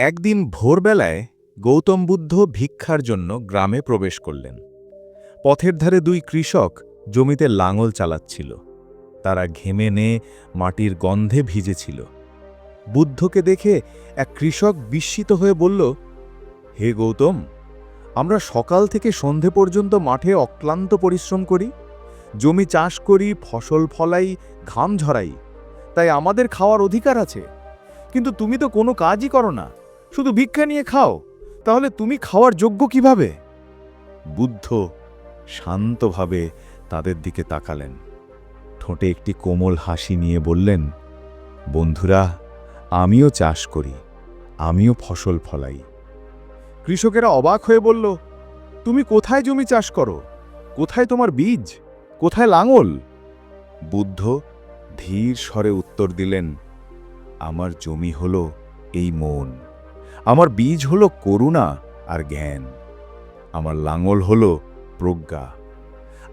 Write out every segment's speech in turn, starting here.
একদিন ভোরবেলায় গৌতম বুদ্ধ ভিক্ষার জন্য গ্রামে প্রবেশ করলেন। পথের ধারে দুই কৃষক জমিতে লাঙল চালাচ্ছিল। তারা ঘেমে মাটির গন্ধে ভিজেছিল। বুদ্ধকে দেখে এক কৃষক বিস্মিত হয়ে বলল, হে গৌতম, আমরা সকাল থেকে সন্ধে পর্যন্ত মাঠে অক্লান্ত পরিশ্রম করি, জমি চাষ করি, ফসল ফলাই, ঘাম ঝরাই, তাই আমাদের খাওয়ার অধিকার আছে। কিন্তু তুমি তো কোনো কাজই করো না, শুধু ভিক্ষা নিয়ে খাও, তাহলে তুমি খাওয়ার যোগ্য কিভাবে? বুদ্ধ শান্তভাবে তাদের দিকে তাকালেন, ঠোঁটে একটি কোমল হাসি নিয়ে বললেন, বন্ধুরা, আমিও চাষ করি, আমিও ফসল ফলাই। কৃষকেরা অবাক হয়ে বলল, তুমি কোথায় জমি চাষ করো? কোথায় তোমার বীজ? কোথায় লাঙল? বুদ্ধ ধীর স্বরে উত্তর দিলেন, আমার জমি হলো এই মন, আমার বীজ হলো করুণা আর জ্ঞান, আমার লাঙল হলো প্রজ্ঞা।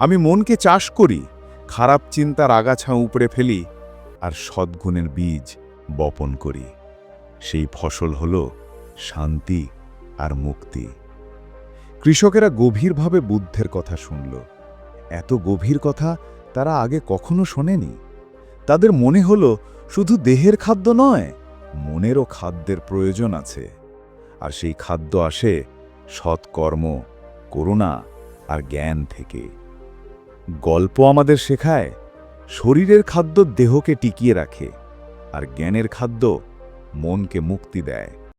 আমি মনকে চাষ করি, খারাপ চিন্তার আগাছা উপড়ে ফেলি, আর সদ্গুণের বীজ বপন করি। সেই ফসল হলো শান্তি আর মুক্তি। কৃষকেরা গভীরভাবে বুদ্ধের কথা শুনল। এত গভীর কথা তারা আগে কখনো শোনেনি। তাদের মনে হলো শুধু দেহের খাদ্য নয়, মনেরও খাদ্যের প্রয়োজন আছে। আর সেই খাদ্য আসে সৎকর্ম, করুণা আর জ্ঞান থেকে। গল্প আমাদের শেখায়, শরীরের খাদ্য দেহকে টিকিয়ে রাখে, আর জ্ঞানের খাদ্য মনকে মুক্তি দেয়।